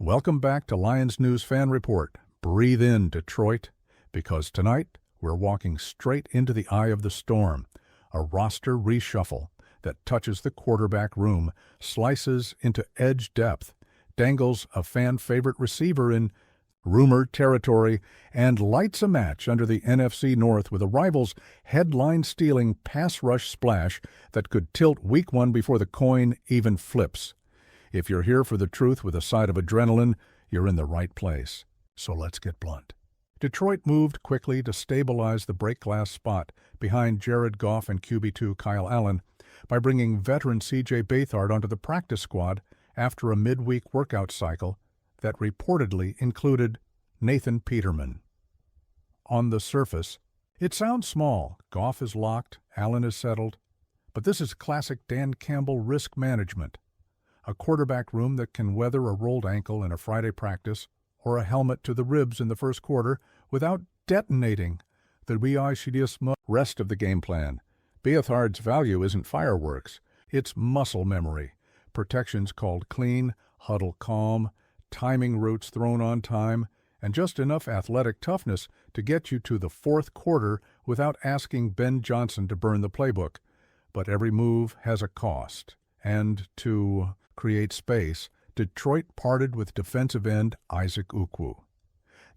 Welcome back to Lions News Fan Report. Breathe in, Detroit, because tonight we're walking straight into the eye of the storm. A roster reshuffle that touches the quarterback room, slices into edge depth, dangles a fan-favorite receiver in rumored territory, and lights a match under the NFC North with a rival's headline-stealing pass-rush splash that could tilt Week 1 before the coin even flips. If you're here for the truth with a side of adrenaline, you're in the right place. So let's get blunt. Detroit moved quickly to stabilize the break-glass spot behind Jared Goff and QB2 Kyle Allen by bringing veteran C.J. Beathard onto the practice squad after a midweek workout cycle that reportedly included Nathan Peterman. On the surface, it sounds small. Goff is locked, Allen is settled. But this is classic Dan Campbell risk management. A quarterback room that can weather a rolled ankle in a Friday practice or a helmet to the ribs in the first quarter without detonating the rest of the game plan. Beathard's value isn't fireworks. It's muscle memory. Protections called clean, huddle calm, timing routes thrown on time, and just enough athletic toughness to get you to the fourth quarter without asking Ben Johnson to burn the playbook. But every move has a cost. And to create space, Detroit parted with defensive end Isaac Ukwu.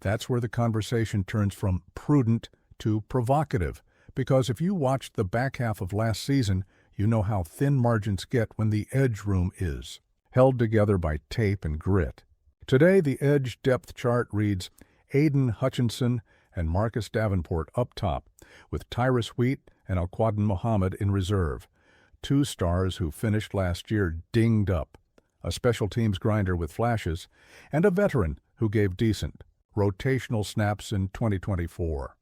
That's where the conversation turns from prudent to provocative, because if you watched the back half of last season, you know how thin margins get when the edge room is, held together by tape and grit. Today, the edge depth chart reads Aiden Hutchinson and Marcus Davenport up top, with Tyrus Wheat and Alquadin Muhammad in reserve. Two stars who finished last year dinged up, a special teams grinder with flashes, and a veteran who gave decent, rotational snaps in 2024.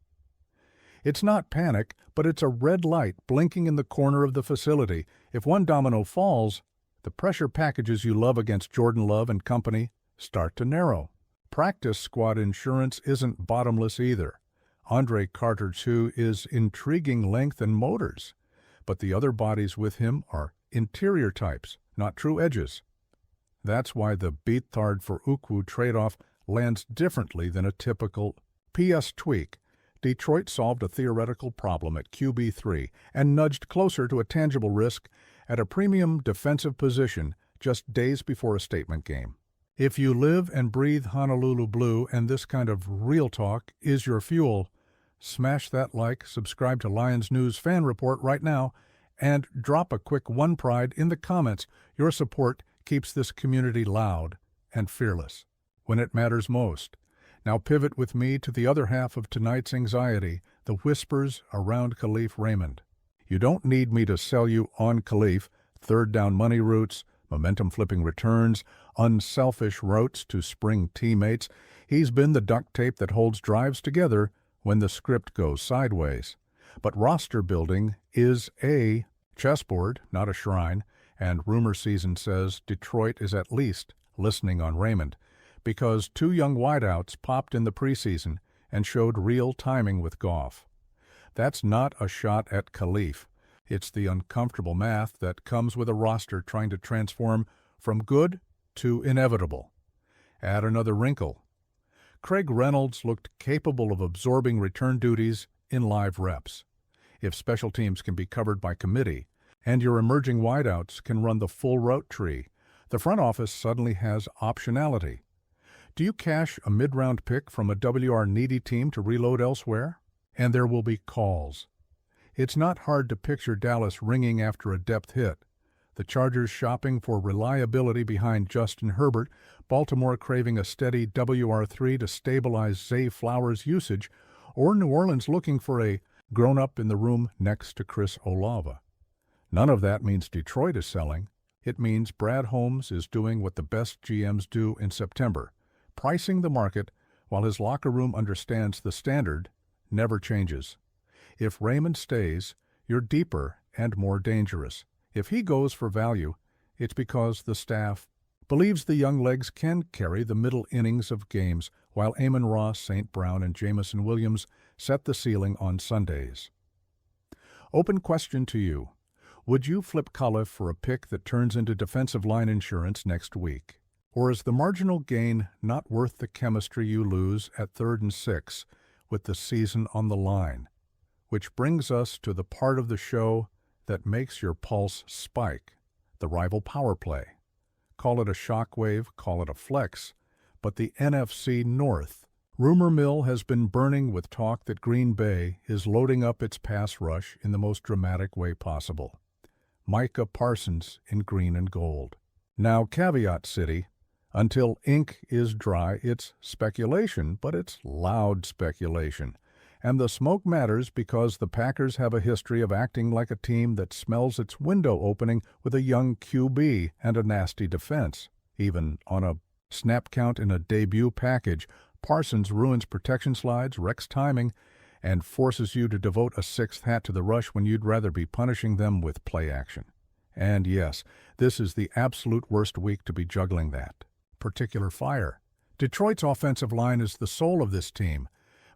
It's not panic, but it's a red light blinking in the corner of the facility. If one domino falls, the pressure packages you love against Jordan Love and company start to narrow. Practice squad insurance isn't bottomless either. Andre Carter, too, is intriguing length and motors. But the other bodies with him are interior types, not true edges. That's why the Beathard for Ukwu trade-off lands differently than a typical PS tweak. Detroit solved a theoretical problem at QB3 and nudged closer to a tangible risk at a premium defensive position just days before a statement game. If you live and breathe Honolulu Blue and this kind of real talk is your fuel, smash that like, subscribe to Lions News Fan Report right now, and drop a quick one pride in the comments. Your support keeps this community loud and fearless when it matters most. Now pivot with me to the other half of tonight's anxiety, the whispers around Khalif Raymond. You don't need me to sell you on Khalif, third down money routes, momentum-flipping returns, unselfish routes to spring teammates. He's been the duct tape that holds drives together when the script goes sideways. But roster building is a chessboard, not a shrine, and rumor season says Detroit is at least listening on Raymond, because two young wideouts popped in the preseason and showed real timing with Goff. That's not a shot at Khalif. It's the uncomfortable math that comes with a roster trying to transform from good to inevitable. Add another wrinkle. Craig Reynolds looked capable of absorbing return duties in live reps. If special teams can be covered by committee, and your emerging wideouts can run the full route tree, the front office suddenly has optionality. Do you cash a mid-round pick from a WR-needy team to reload elsewhere? And there will be calls. It's not hard to picture Dallas ringing after a depth hit, the Chargers shopping for reliability behind Justin Herbert, Baltimore craving a steady WR3 to stabilize Zay Flowers' usage, or New Orleans looking for a grown-up in the room next to Chris Olave. None of that means Detroit is selling. It means Brad Holmes is doing what the best GMs do in September, pricing the market while his locker room understands the standard never changes. If Raymond stays, you're deeper and more dangerous. If he goes for value, it's because the staff believes the young legs can carry the middle innings of games, while Amon Ross, St. Brown, and Jameson Williams set the ceiling on Sundays. Open question to you. Would you flip Khalif for a pick that turns into defensive line insurance next week? Or is the marginal gain not worth the chemistry you lose at 3rd and 6 with the season on the line? Which brings us to the part of the show that makes your pulse spike, the rival power play. Call it a shockwave, call it a flex, but the NFC North. Rumor mill has been burning with talk that Green Bay is loading up its pass rush in the most dramatic way possible. Micah Parsons in green and gold. Now, caveat city, until ink is dry, it's speculation, but it's loud speculation. And the smoke matters because the Packers have a history of acting like a team that smells its window opening with a young QB and a nasty defense. Even on a snap count in a debut package, Parsons ruins protection slides, wrecks timing, and forces you to devote a 6th hat to the rush when you'd rather be punishing them with play action. And yes, this is the absolute worst week to be juggling that particular fire. Detroit's offensive line is the soul of this team,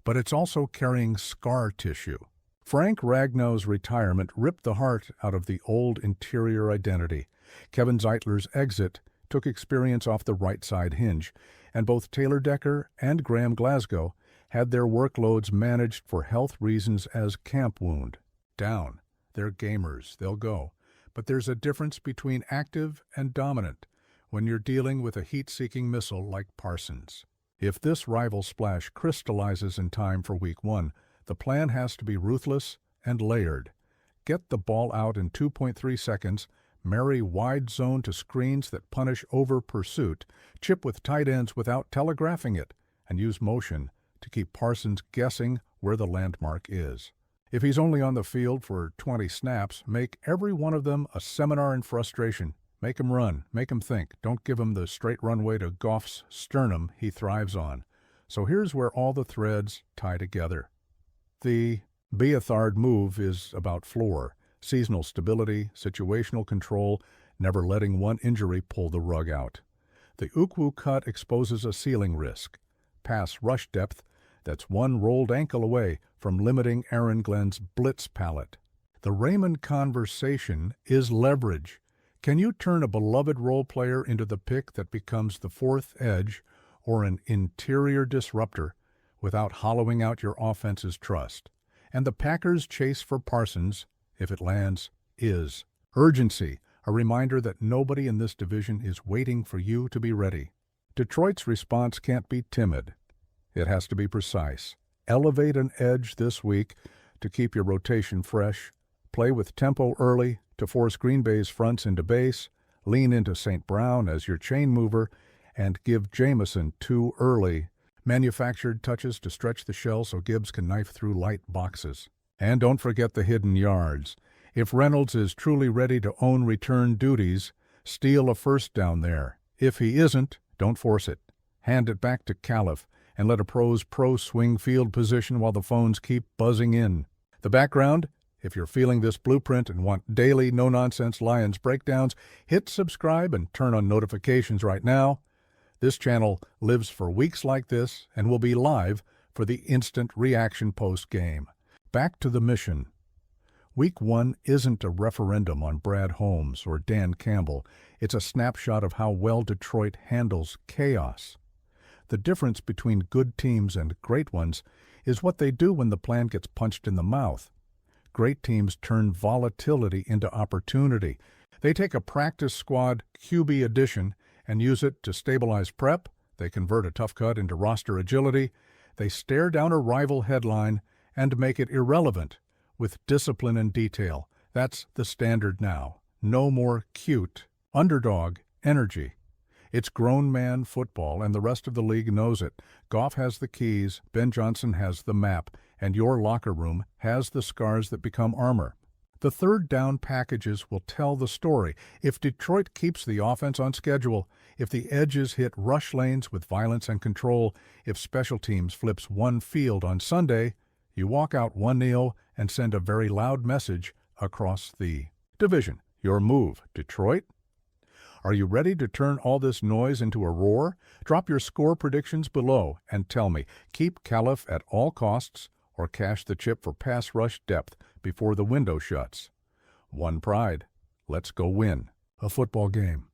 but it's also carrying scar tissue. Frank Ragnow's retirement ripped the heart out of the old interior identity. Kevin Zeitler's exit took experience off the right side hinge, and both Taylor Decker and Graham Glasgow had their workloads managed for health reasons as camp wound. Down. They're gamers. They'll go. But there's a difference between active and dominant when you're dealing with a heat-seeking missile like Parsons. If this rival splash crystallizes in time for Week 1, the plan has to be ruthless and layered. Get the ball out in 2.3 seconds, marry wide zone to screens that punish over pursuit, chip with tight ends without telegraphing it, and use motion to keep Parsons guessing where the landmark is. If he's only on the field for 20 snaps, make every one of them a seminar in frustration. Make him run, make him think. Don't give him the straight runway to Goff's sternum he thrives on. So here's where all the threads tie together. The Beathard move is about floor, seasonal stability, situational control, never letting one injury pull the rug out. The Ukwu cut exposes a ceiling risk, pass rush depth that's one rolled ankle away from limiting Aaron Glenn's blitz palette. The Raymond conversation is leverage. Can you turn a beloved role player into the pick that becomes the 4th edge or an interior disruptor without hollowing out your offense's trust? And the Packers' chase for Parsons, if it lands, is urgency, a reminder that nobody in this division is waiting for you to be ready. Detroit's response can't be timid. It has to be precise. Elevate an edge this week to keep your rotation fresh. Play with tempo early to force Green Bay's fronts into base, lean into St. Brown as your chain mover, and give Jameson 2 early, manufactured touches to stretch the shell so Gibbs can knife through light boxes. And don't forget the hidden yards. If Reynolds is truly ready to own return duties, steal a first down there. If he isn't, don't force it. Hand it back to Khalif and let a pro's pro swing field position while the phones keep buzzing in. The background? If you're feeling this blueprint and want daily, no-nonsense Lions breakdowns, hit subscribe and turn on notifications right now. This channel lives for weeks like this and will be live for the instant reaction post-game. Back to the mission. Week 1 isn't a referendum on Brad Holmes or Dan Campbell. It's a snapshot of how well Detroit handles chaos. The difference between good teams and great ones is what they do when the plan gets punched in the mouth. Great teams turn volatility into opportunity. They take a practice squad QB addition and use it to stabilize prep. They convert a tough cut into roster agility. They stare down a rival headline and make it irrelevant with discipline and detail. That's the standard now. No more cute underdog energy. It's grown man football, and the rest of the league knows it. Goff has the keys, Ben Johnson has the map, and your locker room has the scars that become armor. The third down packages will tell the story. If Detroit keeps the offense on schedule, if the edges hit rush lanes with violence and control, if special teams flips one field on Sunday, you walk out 1-0 and send a very loud message across the division. Your move, Detroit. Are you ready to turn all this noise into a roar? Drop your score predictions below and tell me, keep Khalif at all costs or cash the chip for pass rush depth before the window shuts. One pride. Let's go win a football game.